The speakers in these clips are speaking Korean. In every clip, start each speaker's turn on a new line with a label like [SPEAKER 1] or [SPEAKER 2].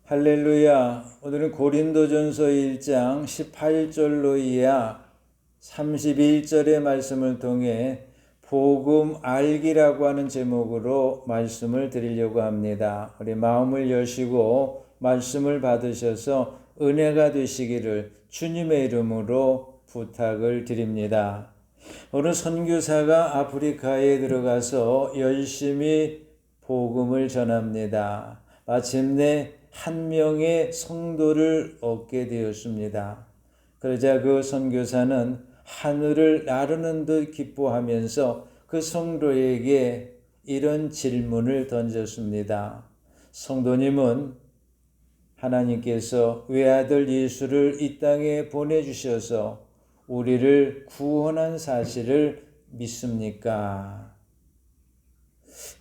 [SPEAKER 1] 할렐루야. 오늘은 고린도전서 1장 18절로 이하 31절의 말씀을 통해 복음 알기라고 하는 제목으로 말씀을 드리려고 합니다. 우리 마음을 여시고 말씀을 받으셔서 은혜가 되시기를 주님의 이름으로 부탁을 드립니다. 오늘 선교사가 아프리카에 들어가서 열심히 복음을 전합니다. 마침내 한 명의 성도를 얻게 되었습니다. 그러자 그 선교사는 하늘을 나르는 듯 기뻐하면서 그 성도에게 이런 질문을 던졌습니다. 성도님은 하나님께서 외아들 예수를 이 땅에 보내주셔서 우리를 구원한 사실을 믿습니까?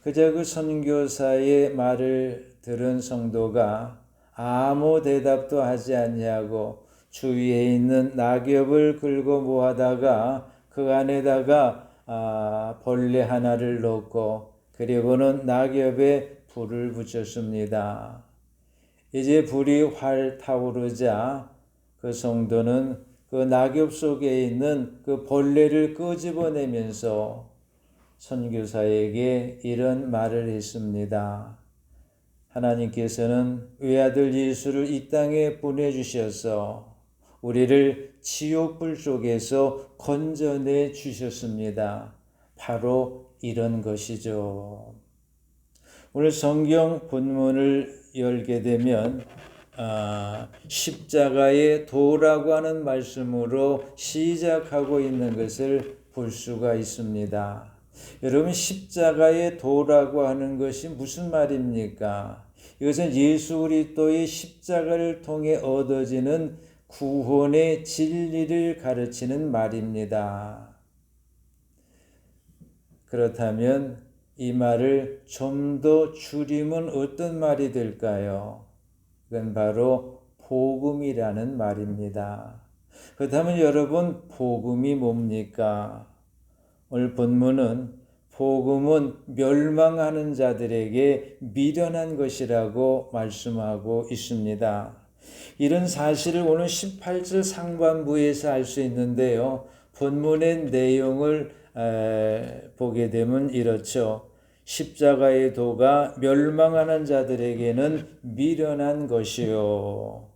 [SPEAKER 1] 그저 그 선교사의 말을 들은 성도가 아무 대답도 하지 아니하고 주위에 있는 낙엽을 긁어 모아다가 그 안에다가 벌레 하나를 넣고 그리고는 낙엽에 불을 붙였습니다. 이제 불이 활 타오르자 그 성도는 그 낙엽 속에 있는 그 벌레를 끄집어내면서 선교사에게 이런 말을 했습니다. 하나님께서는 외아들 예수를 이 땅에 보내주셔서 우리를 지옥불 속에서 건져내 주셨습니다. 바로 이런 것이죠. 오늘 성경 본문을 열게 되면 십자가의 도라고 하는 말씀으로 시작하고 있는 것을 볼 수가 있습니다. 여러분, 십자가의 도라고 하는 것이 무슨 말입니까? 이것은 예수 그리스도의 십자가를 통해 얻어지는 구원의 진리를 가르치는 말입니다. 그렇다면 이 말을 좀 더 줄이면 어떤 말이 될까요? 그건 바로 복음이라는 말입니다. 그렇다면 여러분, 복음이 뭡니까? 오늘 본문은 복음은 멸망하는 자들에게 미련한 것이라고 말씀하고 있습니다. 이런 사실을 오늘 18절 상반부에서 알 수 있는데요. 본문의 내용을 보게 되면 이렇죠. 십자가의 도가 멸망하는 자들에게는 미련한 것이요.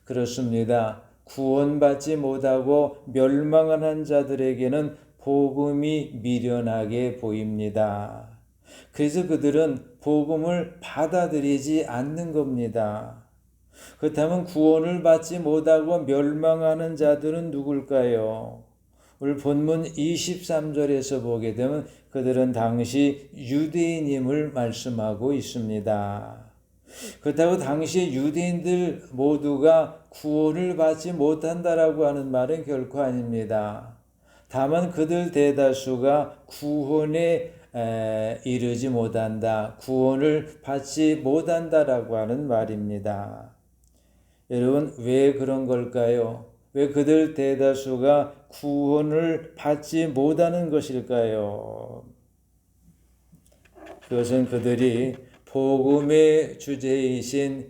[SPEAKER 1] 그렇습니다. 구원받지 못하고 멸망하는 자들에게는 복음이 미련하게 보입니다. 그래서 그들은 복음을 받아들이지 않는 겁니다. 그렇다면 구원을 받지 못하고 멸망하는 자들은 누굴까요? 오늘 본문 23절에서 보게 되면 그들은 당시 유대인임을 말씀하고 있습니다. 그렇다고 당시 유대인들 모두가 구원을 받지 못한다라고 하는 말은 결코 아닙니다. 다만 그들 대다수가 구원에 이르지 못한다, 구원을 받지 못한다라고 하는 말입니다. 여러분, 왜 그런 걸까요? 왜 그들 대다수가 구원을 받지 못하는 것일까요? 그것은 그들이 복음의 주제이신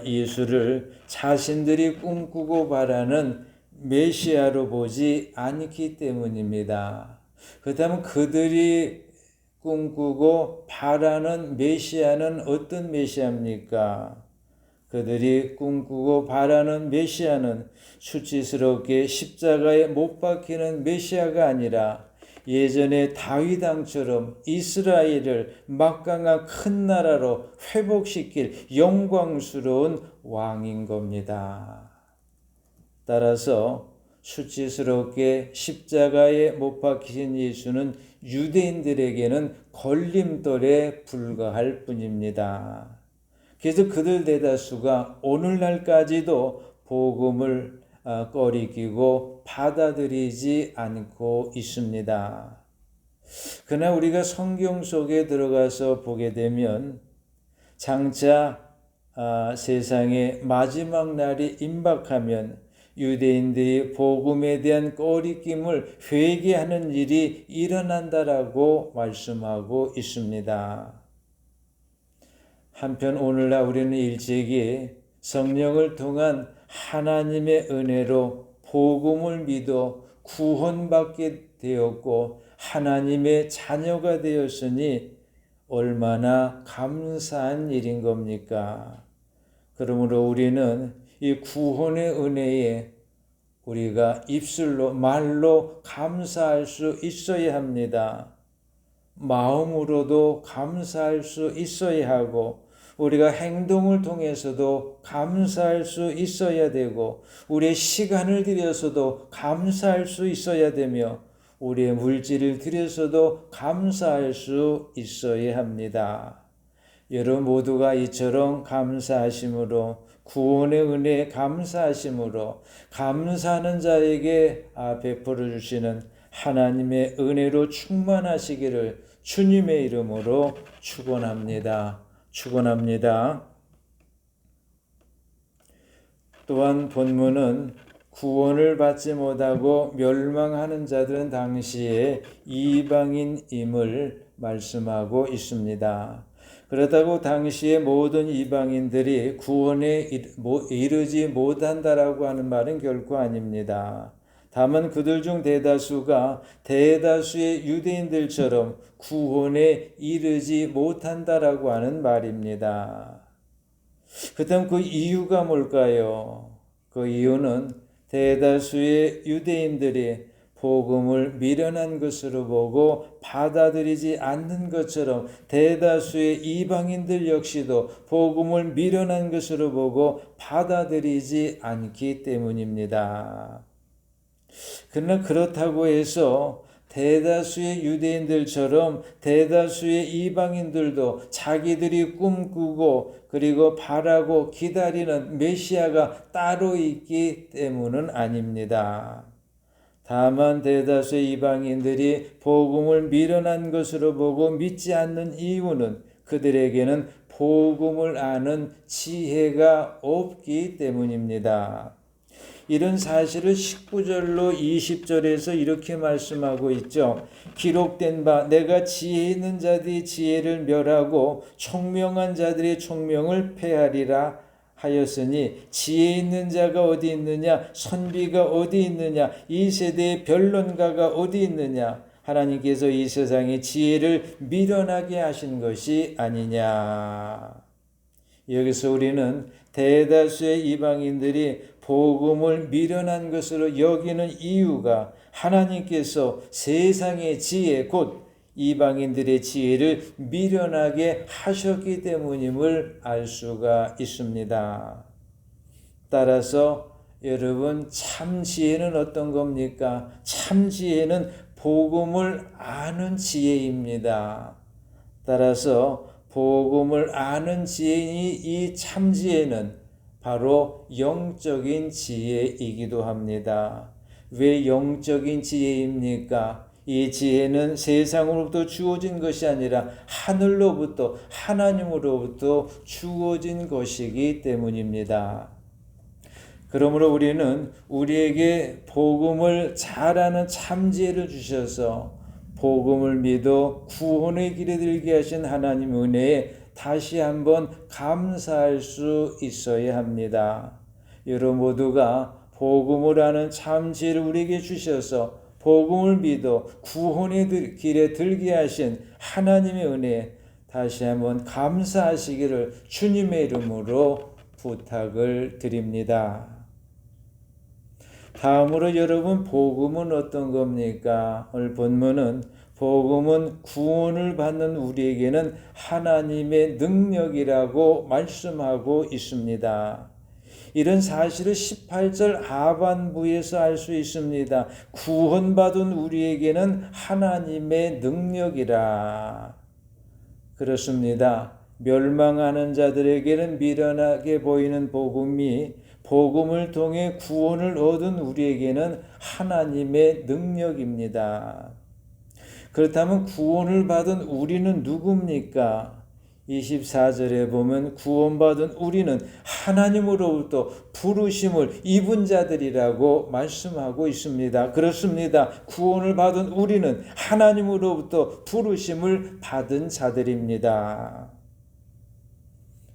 [SPEAKER 1] 예수를 자신들이 꿈꾸고 바라는 메시아로 보지 않기 때문입니다. 그렇다면 그들이 꿈꾸고 바라는 메시아는 어떤 메시아입니까? 그들이 꿈꾸고 바라는 메시아는 수치스럽게 십자가에 못 박히는 메시아가 아니라 예전에 다윗 왕처럼 이스라엘을 막강한 큰 나라로 회복시킬 영광스러운 왕인 겁니다. 따라서 수치스럽게 십자가에 못 박히신 예수는 유대인들에게는 걸림돌에 불과할 뿐입니다. 그래서 그들 대다수가 오늘날까지도 복음을 꺼리끼고 받아들이지 않고 있습니다. 그러나 우리가 성경 속에 들어가서 보게 되면 장차 세상의 마지막 날이 임박하면 유대인들이 복음에 대한 꺼리낌을 회개하는 일이 일어난다라고 말씀하고 있습니다. 한편 오늘날 우리는 일찍이 성령을 통한 하나님의 은혜로 복음을 믿어 구원받게 되었고 하나님의 자녀가 되었으니 얼마나 감사한 일인 겁니까? 그러므로 우리는 이 구원의 은혜에 우리가 입술로 말로 감사할 수 있어야 합니다. 마음으로도 감사할 수 있어야 하고 우리가 행동을 통해서도 감사할 수 있어야 되고 우리의 시간을 들여서도 감사할 수 있어야 되며 우리의 물질을 들여서도 감사할 수 있어야 합니다. 여러분 모두가 이처럼 감사하심으로 구원의 은혜에 감사하심으로 감사하는 자에게 베풀어 주시는 하나님의 은혜로 충만하시기를 주님의 이름으로 축원합니다. 축원합니다. 또한 본문은 구원을 받지 못하고 멸망하는 자들은 당시에 이방인임을 말씀하고 있습니다. 그렇다고 당시의 모든 이방인들이 구원에 이르지 못한다라고 하는 말은 결코 아닙니다. 다만 그들 중 대다수가 대다수의 유대인들처럼 구원에 이르지 못한다라고 하는 말입니다. 그렇다면 그 이유가 뭘까요? 그 이유는 대다수의 유대인들이 복음을 미련한 것으로 보고 받아들이지 않는 것처럼 대다수의 이방인들 역시도 복음을 미련한 것으로 보고 받아들이지 않기 때문입니다. 그러나 그렇다고 해서 대다수의 유대인들처럼 대다수의 이방인들도 자기들이 꿈꾸고 그리고 바라고 기다리는 메시아가 따로 있기 때문은 아닙니다. 다만 대다수의 이방인들이 복음을 미련한 것으로 보고 믿지 않는 이유는 그들에게는 복음을 아는 지혜가 없기 때문입니다. 이런 사실을 19절로 20절에서 이렇게 말씀하고 있죠. 기록된 바 내가 지혜 있는 자들이 지혜를 멸하고 총명한 자들의 총명을 폐하리라 하였으니 지혜 있는 자가 어디 있느냐 선비가 어디 있느냐 이 세대의 변론가가 어디 있느냐 하나님께서 이 세상의 지혜를 미련하게 하신 것이 아니냐. 여기서 우리는 대다수의 이방인들이 복음을 미련한 것으로 여기는 이유가 하나님께서 세상의 지혜 곧 이방인들의 지혜를 미련하게 하셨기 때문임을 알 수가 있습니다. 따라서 여러분 참 지혜는 어떤 겁니까? 참 지혜는 복음을 아는 지혜입니다. 따라서 복음을 아는 지혜니 이 참 지혜는 바로 영적인 지혜이기도 합니다. 왜 영적인 지혜입니까? 이 지혜는 세상으로부터 주어진 것이 아니라 하늘로부터 하나님으로부터 주어진 것이기 때문입니다. 그러므로 우리는 우리에게 복음을 잘 아는 참 지혜를 주셔서 복음을 믿어 구원의 길에 들게 하신 하나님 은혜에 다시 한번 감사할 수 있어야 합니다. 여러분 모두가 복음을 아는 참 지혜를 우리에게 주셔서 복음을 믿어 구원의 길에 들게 하신 하나님의 은혜에 다시 한번 감사하시기를 주님의 이름으로 부탁을 드립니다. 다음으로 여러분 복음은 어떤 겁니까? 오늘 본문은 복음은 구원을 받는 우리에게는 하나님의 능력이라고 말씀하고 있습니다. 이런 사실을 18절 하반부에서 알 수 있습니다. 구원받은 우리에게는 하나님의 능력이라. 그렇습니다. 멸망하는 자들에게는 미련하게 보이는 복음이 복음을 통해 구원을 얻은 우리에게는 하나님의 능력입니다. 그렇다면 구원을 받은 우리는 누굽니까? 24절에 보면 구원받은 우리는 하나님으로부터 부르심을 입은 자들이라고 말씀하고 있습니다. 그렇습니다. 구원을 받은 우리는 하나님으로부터 부르심을 받은 자들입니다.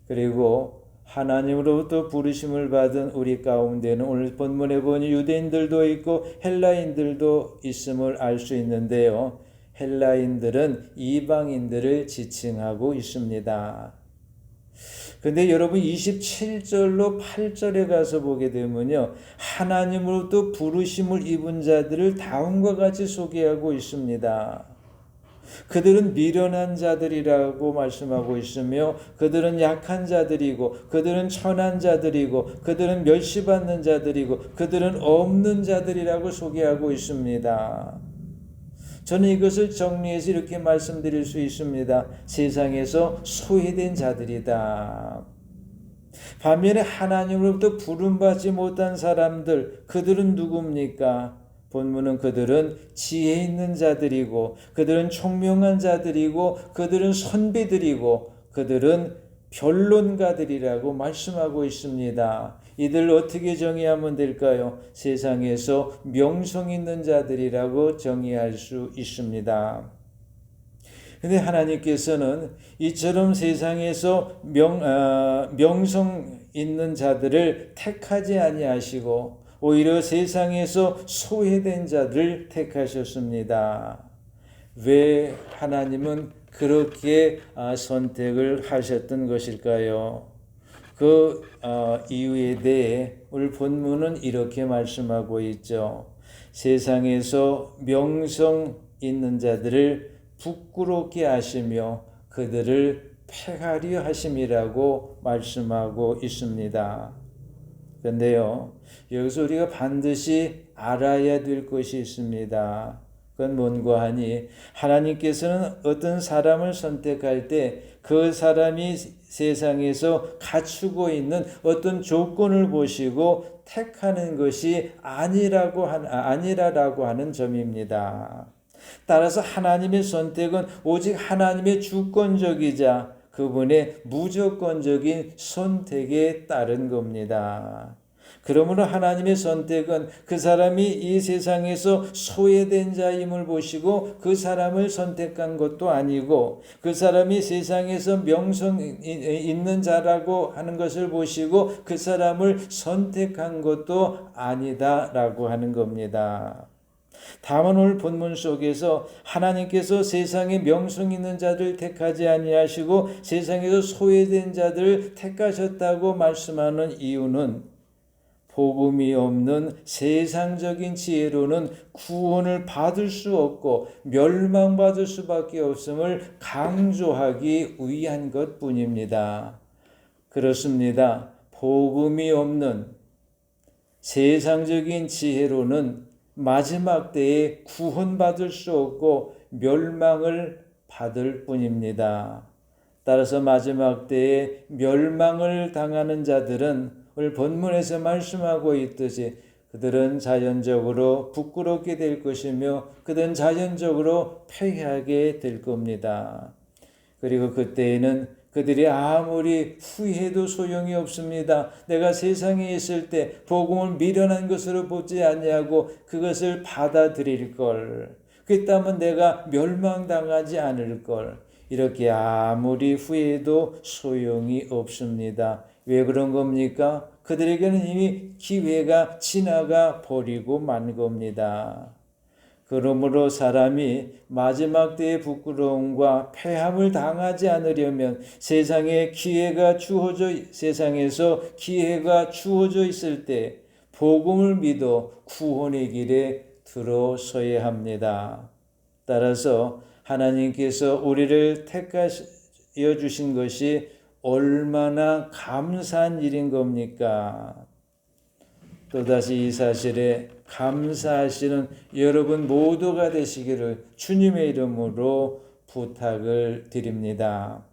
[SPEAKER 1] 그리고 하나님으로부터 부르심을 받은 우리 가운데는 오늘 본문에 보니 유대인들도 있고 헬라인들도 있음을 알 수 있는데요. 헬라인들은 이방인들을 지칭하고 있습니다. 근데 여러분 27절로 8절에 가서 보게 되면요. 하나님으로부터 부르심을 입은 자들을 다음과 같이 소개하고 있습니다. 그들은 미련한 자들이라고 말씀하고 있으며 그들은 약한 자들이고 그들은 천한 자들이고 그들은 멸시받는 자들이고 그들은 없는 자들이라고 소개하고 있습니다. 저는 이것을 정리해서 이렇게 말씀드릴 수 있습니다. 세상에서 소외된 자들이다. 반면에 하나님으로부터 부름받지 못한 사람들, 그들은 누굽니까? 본문은 그들은 지혜 있는 자들이고 그들은 총명한 자들이고 그들은 선비들이고 그들은 변론가들이라고 말씀하고 있습니다. 이들 어떻게 정의하면 될까요? 세상에서 명성 있는 자들이라고 정의할 수 있습니다. 근데 하나님께서는 이처럼 세상에서 명성 있는 자들을 택하지 아니하시고 오히려 세상에서 소외된 자들을 택하셨습니다. 왜 하나님은 그렇게 선택을 하셨던 것일까요? 그 이유에 대해 오늘 본문은 이렇게 말씀하고 있죠. 세상에서 명성 있는 자들을 부끄럽게 하시며 그들을 폐하려 하심이라고 말씀하고 있습니다. 그런데요, 여기서 우리가 반드시 알아야 될 것이 있습니다. 그건 뭔가 하니 하나님께서는 어떤 사람을 선택할 때 그 사람이 세상에서 갖추고 있는 어떤 조건을 보시고 택하는 것이 아니라고 하는 점입니다. 따라서 하나님의 선택은 오직 하나님의 주권적이자 그분의 무조건적인 선택에 따른 겁니다. 그러므로 하나님의 선택은 그 사람이 이 세상에서 소외된 자임을 보시고 그 사람을 선택한 것도 아니고 그 사람이 세상에서 명성 있는 자라고 하는 것을 보시고 그 사람을 선택한 것도 아니다라고 하는 겁니다. 다만 오늘 본문 속에서 하나님께서 세상에 명성 있는 자들 택하지 아니하시고 세상에서 소외된 자들을 택하셨다고 말씀하는 이유는 복음이 없는 세상적인 지혜로는 구원을 받을 수 없고 멸망받을 수밖에 없음을 강조하기 위한 것뿐입니다. 그렇습니다. 복음이 없는 세상적인 지혜로는 마지막 때에 구원받을 수 없고 멸망을 받을 뿐입니다. 따라서 마지막 때에 멸망을 당하는 자들은 오늘 본문에서 말씀하고 있듯이 그들은 자연적으로 부끄럽게 될 것이며 그들은 자연적으로 패하게 될 겁니다. 그리고 그때에는 그들이 아무리 후회해도 소용이 없습니다. 내가 세상에 있을 때 복음을 미련한 것으로 보지 아니하고 그것을 받아들일 걸. 그랬다면 내가 멸망당하지 않을 걸. 이렇게 아무리 후회해도 소용이 없습니다. 왜 그런 겁니까? 그들에게는 이미 기회가 지나가 버리고 만 겁니다. 그러므로 사람이 마지막 때의 부끄러움과 패함을 당하지 않으려면 세상에서 기회가 주어져 있을 때 복음을 믿어 구원의 길에 들어서야 합니다. 따라서 하나님께서 우리를 택하여 주신 것이 얼마나 감사한 일인 겁니까? 또다시 이 사실에 감사하시는 여러분 모두가 되시기를 주님의 이름으로 부탁을 드립니다.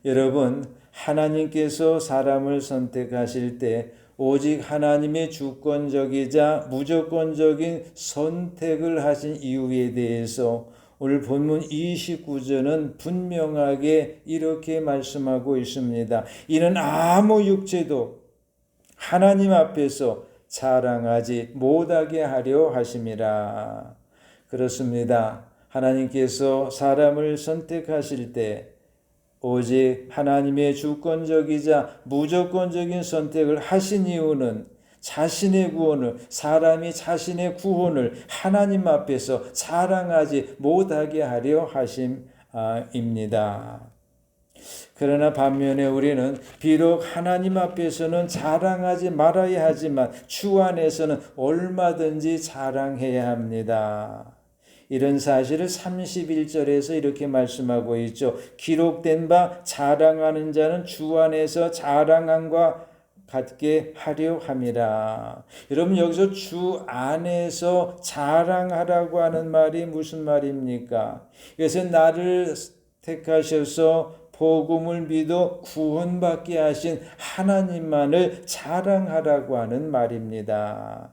[SPEAKER 1] 여러분, 하나님께서 사람을 선택하실 때 오직 하나님의 주권적이자 무조건적인 선택을 하신 이유에 대해서 오늘 본문 29절은 분명하게 이렇게 말씀하고 있습니다. 이는 아무 육체도 하나님 앞에서 자랑하지 못하게 하려 하심이라. 그렇습니다. 하나님께서 사람을 선택하실 때 오직 하나님의 주권적이자 무조건적인 선택을 하신 이유는 자신의 구원을, 사람이 자신의 구원을 하나님 앞에서 자랑하지 못하게 하려 하심입니다. 그러나 반면에 우리는 비록 하나님 앞에서는 자랑하지 말아야 하지만 주 안에서는 얼마든지 자랑해야 합니다. 이런 사실을 31절에서 이렇게 말씀하고 있죠. 기록된 바 자랑하는 자는 주 안에서 자랑함과 같게 하려 함이라. 여러분, 여기서 주 안에서 자랑하라고 하는 말이 무슨 말입니까? 이것은 나를 택하셔서 복음을 믿어 구원받게 하신 하나님만을 자랑하라고 하는 말입니다.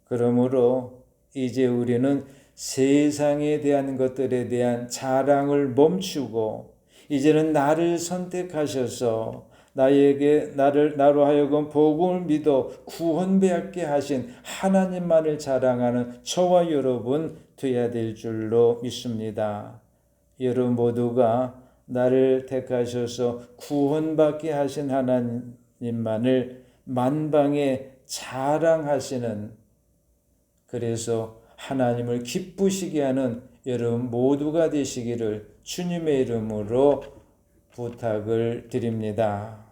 [SPEAKER 1] 그러므로 이제 우리는 세상에 대한 것들에 대한 자랑을 멈추고 이제는 나를 선택하셔서 나로 하여금 복음을 믿어 구원받게 하신 하나님만을 자랑하는 저와 여러분 되어야 될 줄로 믿습니다. 여러분 모두가 나를 택하셔서 구원받게 하신 하나님만을 만방에 자랑하시는, 그래서 하나님을 기쁘시게 하는 여러분 모두가 되시기를 주님의 이름으로 부탁을 드립니다.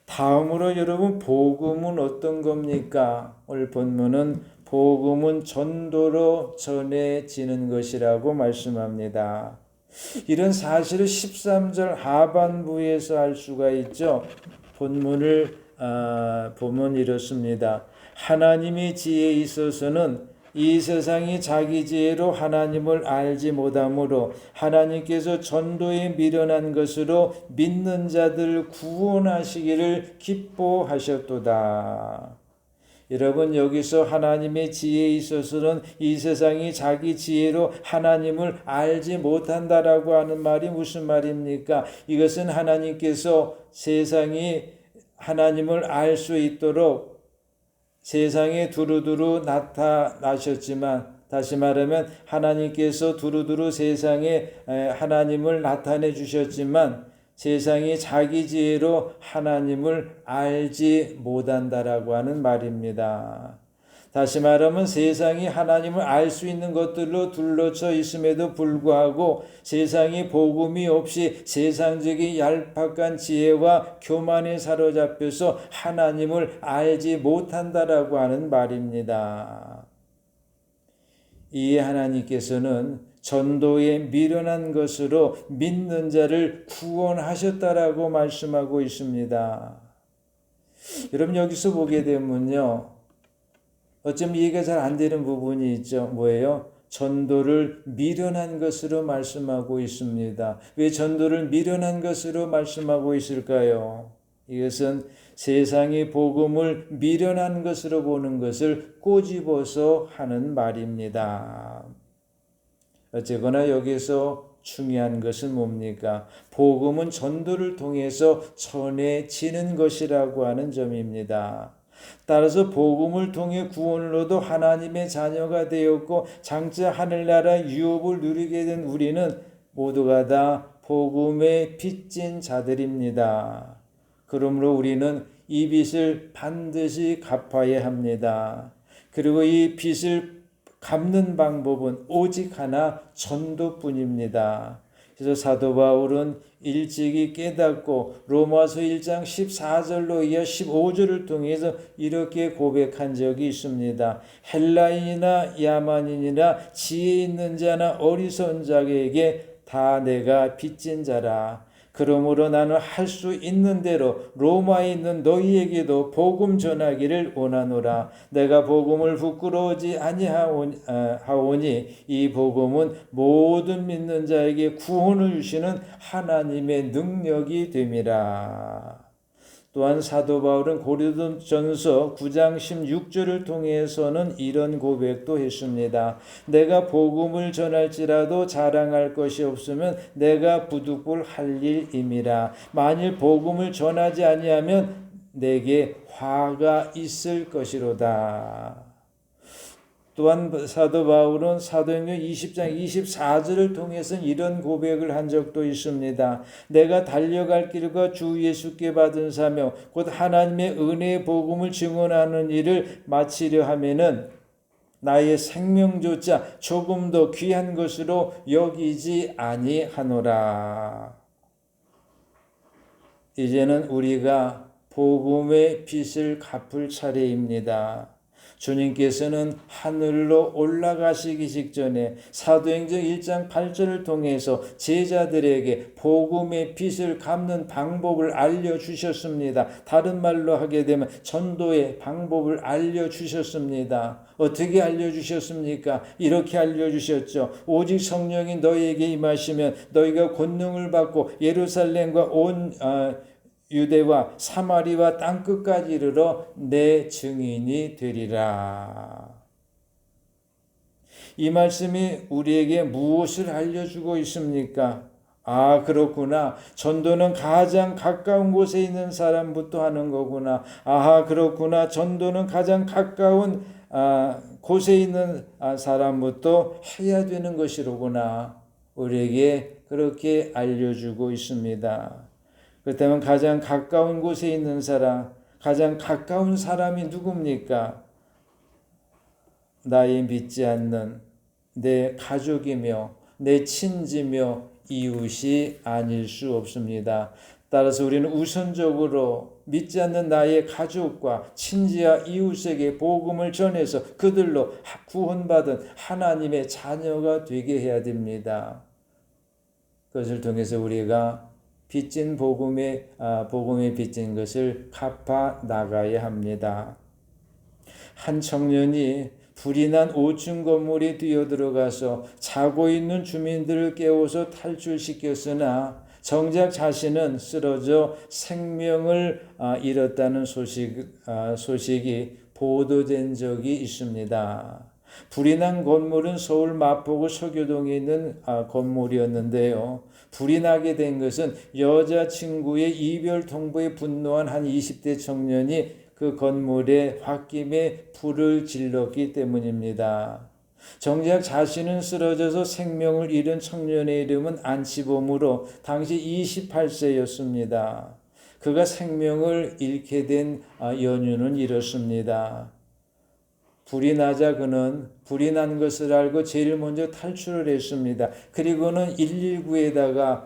[SPEAKER 1] 다음으로 여러분, 복음은 어떤 겁니까? 오늘 본문은 복음은 전도로 전해지는 것이라고 말씀합니다. 이런 사실을 13절 하반부에서 알 수가 있죠. 본문을 보면 이렇습니다. 하나님의 지혜에 있어서는 이 세상이 자기 지혜로 하나님을 알지 못하므로 하나님께서 전도에 미련한 것으로 믿는 자들을 구원하시기를 기뻐하셨도다. 여러분, 여기서 하나님의 지혜에 있어서는 이 세상이 자기 지혜로 하나님을 알지 못한다라고 하는 말이 무슨 말입니까? 이것은 하나님께서 세상이 하나님을 알 수 있도록 세상에 두루두루 나타나셨지만, 다시 말하면 하나님께서 두루두루 세상에 하나님을 나타내 주셨지만 세상이 자기 지혜로 하나님을 알지 못한다라고 하는 말입니다. 다시 말하면 세상이 하나님을 알 수 있는 것들로 둘러쳐 있음에도 불구하고 세상이 복음이 없이 세상적인 얄팍한 지혜와 교만에 사로잡혀서 하나님을 알지 못한다라고 하는 말입니다. 이에 하나님께서는 전도에 미련한 것으로 믿는 자를 구원하셨다라고 말씀하고 있습니다. 여러분, 여기서 보게 되면요, 어쩜 이해가 잘 안 되는 부분이 있죠. 뭐예요? 전도를 미련한 것으로 말씀하고 있습니다. 왜 전도를 미련한 것으로 말씀하고 있을까요? 이것은 세상의 복음을 미련한 것으로 보는 것을 꼬집어서 하는 말입니다. 어쨌거나 여기서 중요한 것은 뭡니까? 복음은 전도를 통해서 전해지는 것이라고 하는 점입니다. 따라서 복음을 통해 구원을 얻어 하나님의 자녀가 되었고 장차 하늘나라 유업을 누리게 된 우리는 모두가 다 복음의 빚진 자들입니다. 그러므로 우리는 이 빚을 반드시 갚아야 합니다. 그리고 이 빚을 갚는 방법은 오직 하나, 전도뿐입니다. 그래서 사도 바울은 일찍이 깨닫고 로마서 1장 14절로 이어 15절을 통해서 이렇게 고백한 적이 있습니다. 헬라인이나 야만인이나 지혜 있는 자나 어리석은 자에게 다 내가 빚진 자라. 그러므로 나는 할 수 있는 대로 로마에 있는 너희에게도 복음 전하기를 원하노라. 내가 복음을 부끄러워하지 아니하오니 이 복음은 모든 믿는 자에게 구원을 주시는 하나님의 능력이 됨이라. 또한 사도 바울은 고린도전서 9장 16절을 통해서는 이런 고백도 했습니다. 내가 복음을 전할지라도 자랑할 것이 없으면 내가 부득불 할 일임이라. 만일 복음을 전하지 아니하면 내게 화가 있을 것이로다. 또한 사도 바울은 사도행전 20장 24절을 통해서 이런 고백을 한 적도 있습니다. 내가 달려갈 길과 주 예수께 받은 사명 곧 하나님의 은혜의 복음을 증언하는 일을 마치려 하면은 나의 생명조차 조금 더 귀한 것으로 여기지 아니하노라. 이제는 우리가 복음의 빚을 갚을 차례입니다. 주님께서는 하늘로 올라가시기 직전에 사도행전 1장 8절을 통해서 제자들에게 복음의 빚을 갚는 방법을 알려주셨습니다. 다른 말로 하게 되면 전도의 방법을 알려주셨습니다. 어떻게 알려주셨습니까? 이렇게 알려주셨죠. 오직 성령이 너희에게 임하시면 너희가 권능을 받고 예루살렘과 온 유대와 사마리와 땅끝까지 이르러 내 증인이 되리라. 이 말씀이 우리에게 무엇을 알려주고 있습니까? 아, 그렇구나. 전도는 가장 가까운 곳에 있는 사람부터 하는 거구나. 아하, 그렇구나. 전도는 가장 가까운 곳에 있는 사람부터 해야 되는 것이로구나. 우리에게 그렇게 알려주고 있습니다. 그렇다면 가장 가까운 곳에 있는 사람, 가장 가까운 사람이 누굽니까? 나의 믿지 않는 내 가족이며 내 친지며 이웃이 아닐 수 없습니다. 따라서 우리는 우선적으로 믿지 않는 나의 가족과 친지와 이웃에게 복음을 전해서 그들로 구원받은 하나님의 자녀가 되게 해야 됩니다. 그것을 통해서 우리가 빚진 복음에 빚진 것을 갚아 나가야 합니다. 한 청년이 불이 난 5층 건물에 뛰어들어가서 자고 있는 주민들을 깨워서 탈출시켰으나 정작 자신은 쓰러져 생명을 잃었다는 소식이 보도된 적이 있습니다. 불이 난 건물은 서울 마포구 서교동에 있는 건물이었는데요. 불이 나게 된 것은 여자친구의 이별 통보에 분노한 한 20대 청년이 그 건물에 홧김에 불을 질렀기 때문입니다. 정작 자신은 쓰러져서 생명을 잃은 청년의 이름은 안치범으로 당시 28세였습니다. 그가 생명을 잃게 된 연유는 이렇습니다. 불이 나자 그는 불이 난 것을 알고 제일 먼저 탈출을 했습니다. 그리고는 119에다가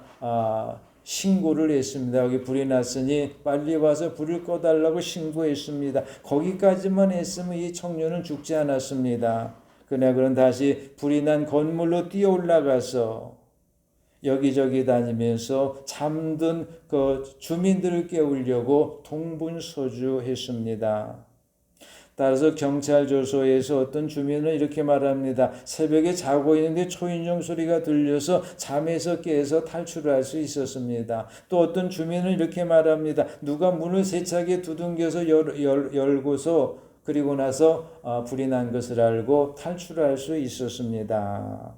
[SPEAKER 1] 신고를 했습니다. 여기 불이 났으니 빨리 와서 불을 꺼달라고 신고했습니다. 거기까지만 했으면 이 청년은 죽지 않았습니다. 그러나 그는 다시 불이 난 건물로 뛰어 올라가서 여기저기 다니면서 잠든 그 주민들을 깨우려고 동분서주했습니다. 따라서 경찰 조서에서 어떤 주민은 이렇게 말합니다. 새벽에 자고 있는데 초인종 소리가 들려서 잠에서 깨서 탈출을 할 수 있었습니다. 또 어떤 주민은 이렇게 말합니다. 누가 문을 세차게 두둥겨서 열고서 그리고 나서 불이 난 것을 알고 탈출할 수 있었습니다.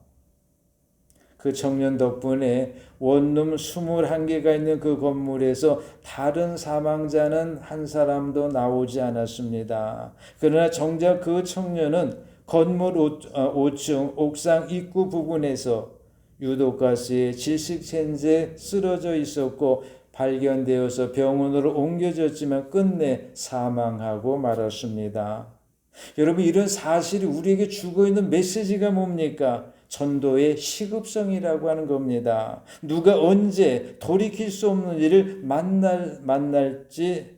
[SPEAKER 1] 그 청년 덕분에 원룸 21개가 있는 그 건물에서 다른 사망자는 한 사람도 나오지 않았습니다. 그러나 정작 그 청년은 건물 5층 옥상 입구 부근에서 유독가스에 질식된 채 쓰러져 있었고 발견되어서 병원으로 옮겨졌지만 끝내 사망하고 말았습니다. 여러분, 이런 사실이 우리에게 주고 있는 메시지가 뭡니까? 전도의 시급성이라고 하는 겁니다. 누가 언제 돌이킬 수 없는 일을 만날지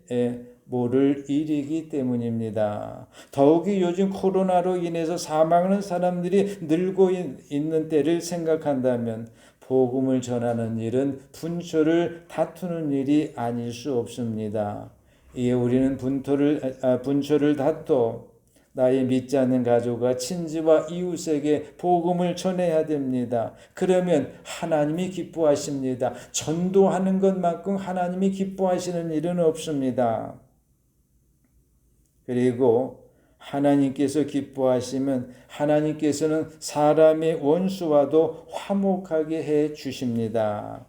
[SPEAKER 1] 모를 일이기 때문입니다. 더욱이 요즘 코로나로 인해서 사망하는 사람들이 늘고 있는 때를 생각한다면 복음을 전하는 일은 분초를 다투는 일이 아닐 수 없습니다. 이에 우리는 분초를 다투어 나의 믿지 않는 가족과 친지와 이웃에게 복음을 전해야 됩니다. 그러면 하나님이 기뻐하십니다. 전도하는 것만큼 하나님이 기뻐하시는 일은 없습니다. 그리고 하나님께서 기뻐하시면 하나님께서는 사람의 원수와도 화목하게 해 주십니다.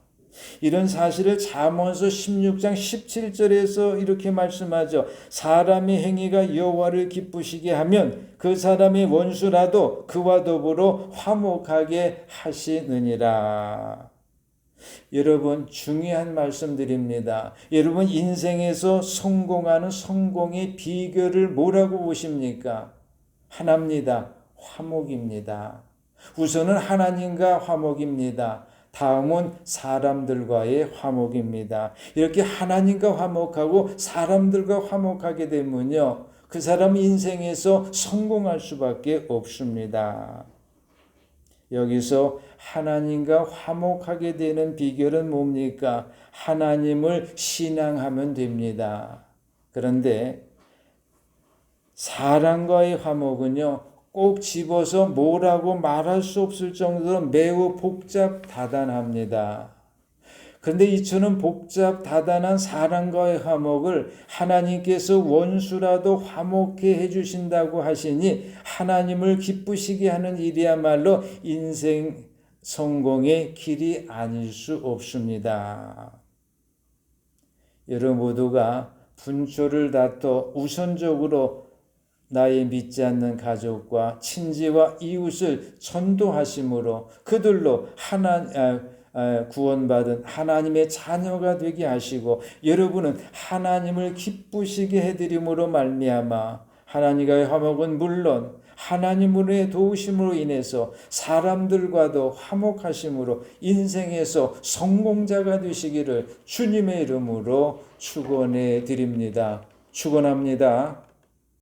[SPEAKER 1] 이런 사실을 잠언서 16장 17절에서 이렇게 말씀하죠. 사람의 행위가 여호와를 기쁘시게 하면 그 사람의 원수라도 그와 더불어 화목하게 하시느니라. 여러분, 중요한 말씀드립니다. 여러분, 인생에서 성공하는 성공의 비결을 뭐라고 보십니까? 하나입니다. 화목입니다. 우선은 하나님과 화목입니다. 다음은 사람들과의 화목입니다. 이렇게 하나님과 화목하고 사람들과 화목하게 되면요, 그 사람 인생에서 성공할 수밖에 없습니다. 여기서 하나님과 화목하게 되는 비결은 뭡니까? 하나님을 신앙하면 됩니다. 그런데 사람과의 화목은요, 꼭 집어서 뭐라고 말할 수 없을 정도로 매우 복잡다단합니다. 그런데 이처럼 복잡다단한 사람과의 화목을 하나님께서 원수라도 화목해 해주신다고 하시니 하나님을 기쁘시게 하는 일이야말로 인생 성공의 길이 아닐 수 없습니다. 여러분 모두가 분초를 다퉈 우선적으로 나의 믿지 않는 가족과 친지와 이웃을 전도하심으로 그들로 구원받은 하나님의 자녀가 되게 하시고 여러분은 하나님을 기쁘시게 해드림으로 말미암아 하나님과의 화목은 물론 하나님의 도우심으로 인해서 사람들과도 화목하심으로 인생에서 성공자가 되시기를 주님의 이름으로 축원해 드립니다. 축원합니다.